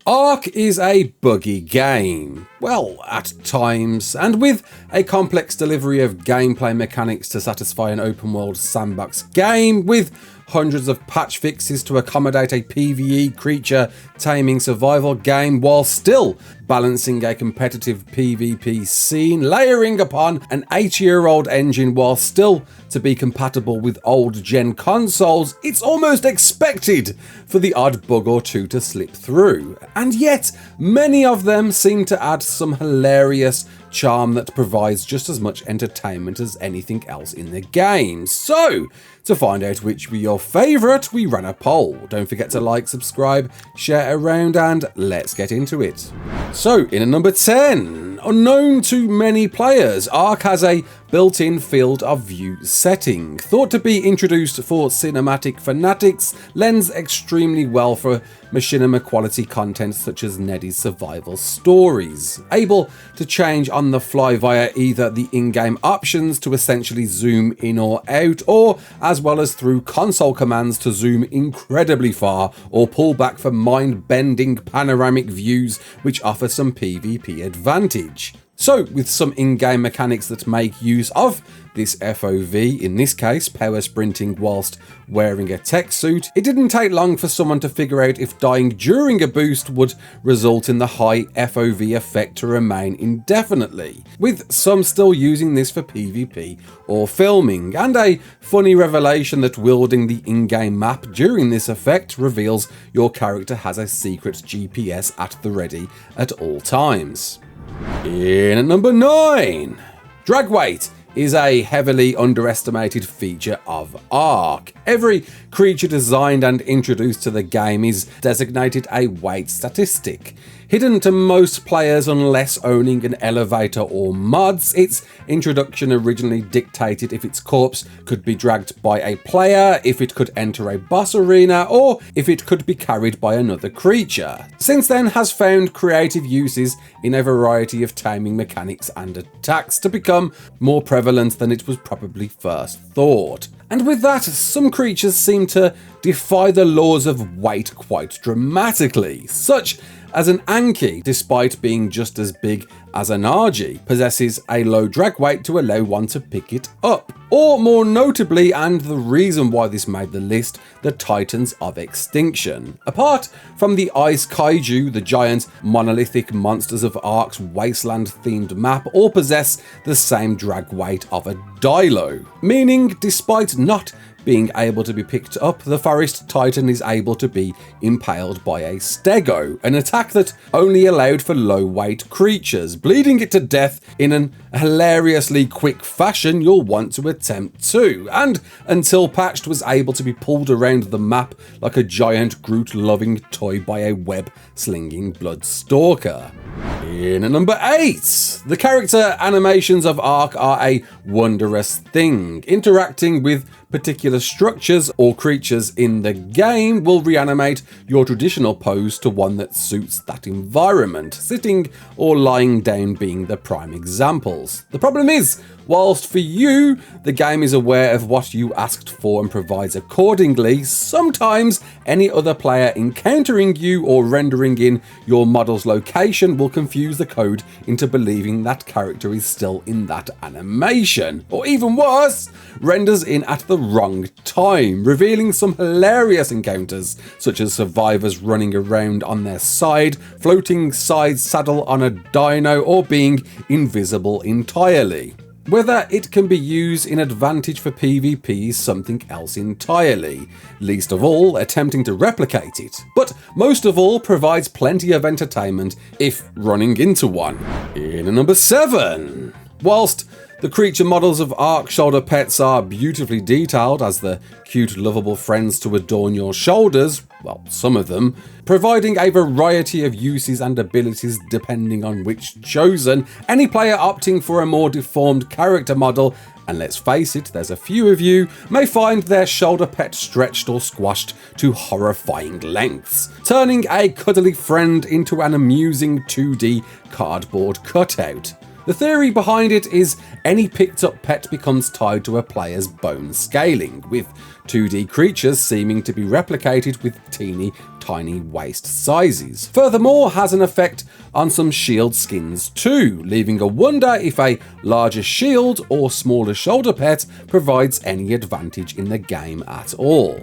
ARK is a buggy game. Well, at times, and with a complex delivery of gameplay mechanics to satisfy an open world sandbox game, with hundreds of patch fixes to accommodate a PvE creature taming survival game, while still balancing a competitive PvP scene, layering upon an 8-year-old engine while still to be compatible with old gen consoles. It's almost expected for the odd bug or two to slip through, and yet many of them seem to add some hilarious charm that provides just as much entertainment as anything else in the game. So, to find out which were your favourite, we ran a poll. Don't forget to like, subscribe, share around, and let's get into it. So, in at number 10, unknown to many players, ARK has a built-in field of view setting. Thought to be introduced for cinematic fanatics, lends extremely well for machinima quality content such as Neddy's survival stories. Able to change on the fly via either the in-game options to essentially zoom in or out, or as well as through console commands to zoom incredibly far or pull back for mind-bending panoramic views which offer some PvP advantage. So, with some in-game mechanics that make use of this FOV, in this case power sprinting whilst wearing a tech suit, it didn't take long for someone to figure out if dying during a boost would result in the high FOV effect to remain indefinitely, with some still using this for PvP or filming, and a funny revelation that wielding the in-game map during this effect reveals your character has a secret GPS at the ready at all times. In at number 9, drag weight is a heavily underestimated feature of ARK. Every creature designed and introduced to the game is designated a weight statistic. Hidden to most players unless owning an elevator or mods, its introduction originally dictated if its corpse could be dragged by a player, if it could enter a boss arena, or if it could be carried by another creature. Since then has found creative uses in a variety of taming mechanics and attacks to become more prevalent than it was probably first thought. And with that, some creatures seem to defy the laws of weight quite dramatically, such as an Anki, despite being just as big as an Argy, possesses a low drag weight to allow one to pick it up. Or more notably, and the reason why this made the list, the Titans of Extinction. Apart from the Ice Kaiju, the giant monolithic monsters of ARK's wasteland-themed map all possess the same drag weight of a Dilo, meaning despite not being able to be picked up, the Forest Titan is able to be impaled by a Stego, an attack that only allowed for low-weight creatures, bleeding it to death in an hilariously quick fashion you'll want to attempt too, and until patched was able to be pulled around the map like a giant Groot-loving toy by a web-slinging Bloodstalker. In at number 8, the character animations of ARK are a wondrous thing. Interacting with particular structures or creatures in the game will reanimate your traditional pose to one that suits that environment, sitting or lying down being the prime examples. The problem is, whilst for you, the game is aware of what you asked for and provides accordingly, sometimes any other player encountering you or rendering in your model's location will confuse the code into believing that character is still in that animation, or even worse, renders in at the wrong time, revealing some hilarious encounters, such as survivors running around on their side, floating side saddle on a dino, or being invisible entirely. Whether it can be used in advantage for PvP is something else entirely, least of all attempting to replicate it, but most of all provides plenty of entertainment if running into one. In at number 7, whilst the creature models of ARK shoulder pets are beautifully detailed as the cute lovable friends to adorn your shoulders, well, some of them, providing a variety of uses and abilities depending on which chosen, any player opting for a more deformed character model, and let's face it, there's a few of you, may find their shoulder pet stretched or squashed to horrifying lengths, turning a cuddly friend into an amusing 2D cardboard cutout. The theory behind it is any picked up pet becomes tied to a player's bone scaling, with 2D creatures seeming to be replicated with teeny tiny waist sizes. Furthermore, has an effect on some shield skins too, leaving a wonder if a larger shield or smaller shoulder pet provides any advantage in the game at all.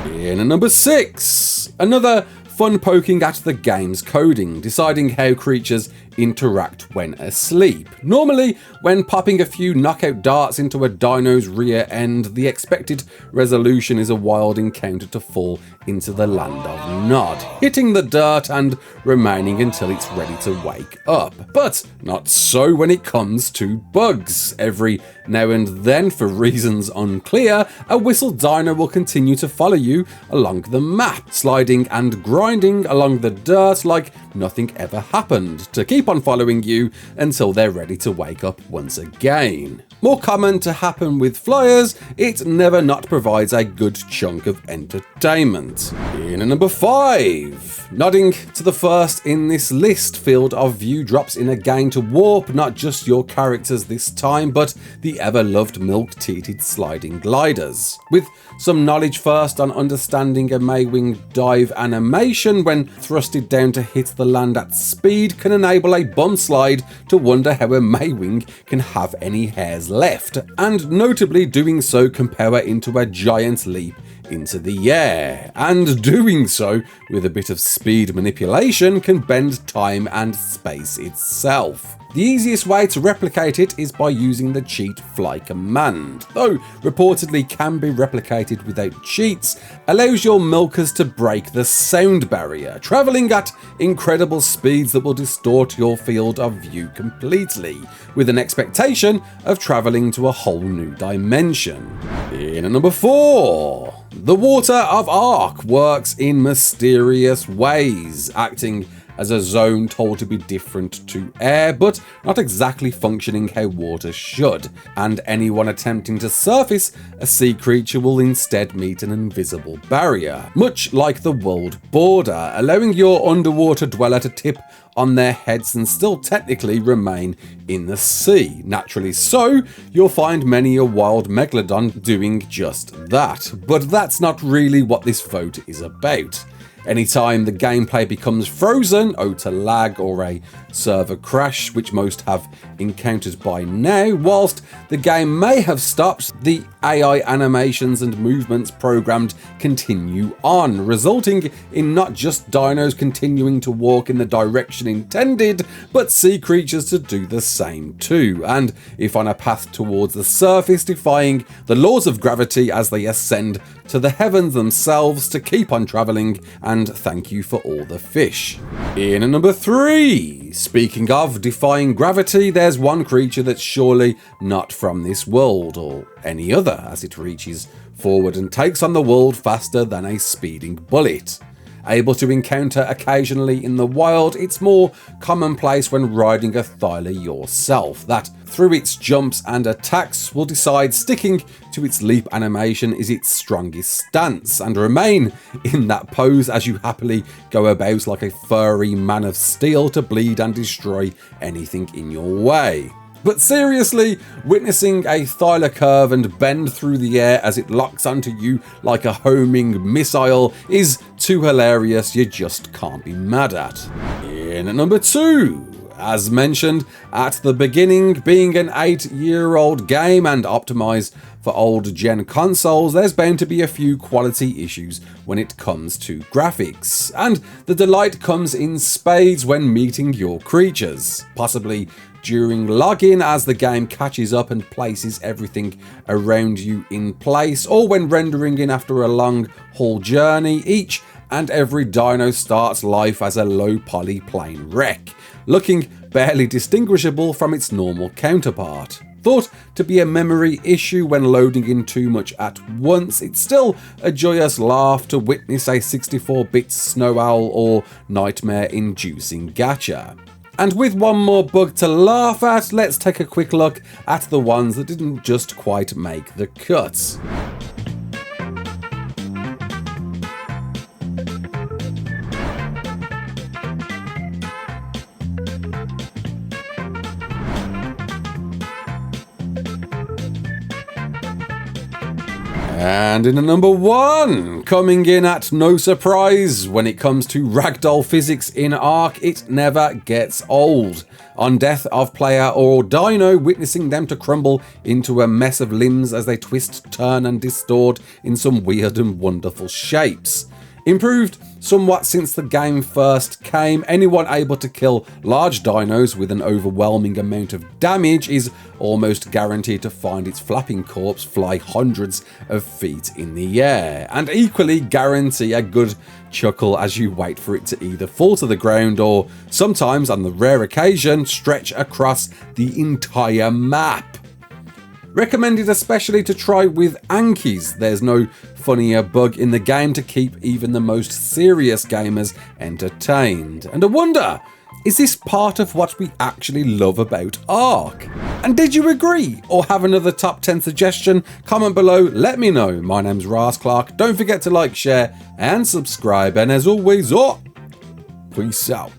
In at number 6, another fun poking at the game's coding, deciding how creatures interact when asleep. Normally, when popping a few knockout darts into a dino's rear end, the expected resolution is a wild encounter to fall into the land of Nod, hitting the dirt and remaining until it's ready to wake up. But not so when it comes to bugs. Every now and then, for reasons unclear, a whistled dino will continue to follow you along the map, sliding and grinding along the dirt like nothing ever happened, to keep on following you until they're ready to wake up once again. More common to happen with flyers, it never not provides a good chunk of entertainment. In at number 5, nodding to the first in this list, field of view drops in a game to warp not just your characters this time, but the ever-loved milk-teated sliding gliders. With some knowledge first on understanding a Maywing dive animation when thrusted down to hit the land at speed can enable a bum slide to wonder how a Maywing can have any hairs left, and notably doing so can power into a giant leap into the air, and doing so with a bit of speed manipulation can bend time and space itself. The easiest way to replicate it is by using the cheat fly command, though reportedly can be replicated without cheats, allows your milkers to break the sound barrier, travelling at incredible speeds that will distort your field of view completely, with an expectation of travelling to a whole new dimension. In at number 4, the water of ARK works in mysterious ways, acting as a zone told to be different to air, but not exactly functioning how water should, and anyone attempting to surface a sea creature will instead meet an invisible barrier, much like the world border, allowing your underwater dweller to tip on their heads and still technically remain in the sea. Naturally so, you'll find many a wild megalodon doing just that, but that's not really what this vote is about. Anytime the gameplay becomes frozen, to lag or a server crash, which most have encountered by now, whilst the game may have stopped, the AI animations and movements programmed continue on, resulting in not just dinos continuing to walk in the direction intended, but sea creatures to do the same too, and if on a path towards the surface, defying the laws of gravity as they ascend to the heavens themselves to keep on travelling, and thank you for all the fish. In at number 3, speaking of defying gravity, there's one creature that's surely not from this world, or any other, as it reaches forward and takes on the world faster than a speeding bullet. Able to encounter occasionally in the wild, it's more commonplace when riding a Thyla yourself, that through its jumps and attacks will decide sticking to its leap animation is its strongest stance, and remain in that pose as you happily go about like a furry man of steel to bleed and destroy anything in your way. But seriously, witnessing a Thyla curve and bend through the air as it locks onto you like a homing missile is too hilarious you just can't be mad at. In at number 2, as mentioned at the beginning, being an 8-year-old game and optimised for old gen consoles, there's bound to be a few quality issues when it comes to graphics, and the delight comes in spades when meeting your creatures, possibly during login as the game catches up and places everything around you in place, or when rendering in after a long haul journey. Each and every dino starts life as a low poly plain wreck, looking barely distinguishable from its normal counterpart. Thought to be a memory issue when loading in too much at once, it's still a joyous laugh to witness a 64-bit snow owl or nightmare-inducing gacha. And with one more bug to laugh at, let's take a quick look at the ones that didn't just quite make the cut. And in the number 1, coming in at no surprise when it comes to Ragdoll Physics in ARK, it never gets old. On death of player or dino, witnessing them to crumble into a mess of limbs as they twist, turn and distort in some weird and wonderful shapes. Improved somewhat since the game first came, anyone able to kill large dinos with an overwhelming amount of damage is almost guaranteed to find its flapping corpse fly hundreds of feet in the air, and equally guarantee a good chuckle as you wait for it to either fall to the ground or, sometimes on the rare occasion, stretch across the entire map. Recommended especially to try with Ankies. There's no funnier bug in the game to keep even the most serious gamers entertained. And I wonder, is this part of what we actually love about ARK? And did you agree or have another top 10 suggestion? Comment below, let me know. My name's Raasclark. Don't forget to like, share and subscribe. And as always, peace out.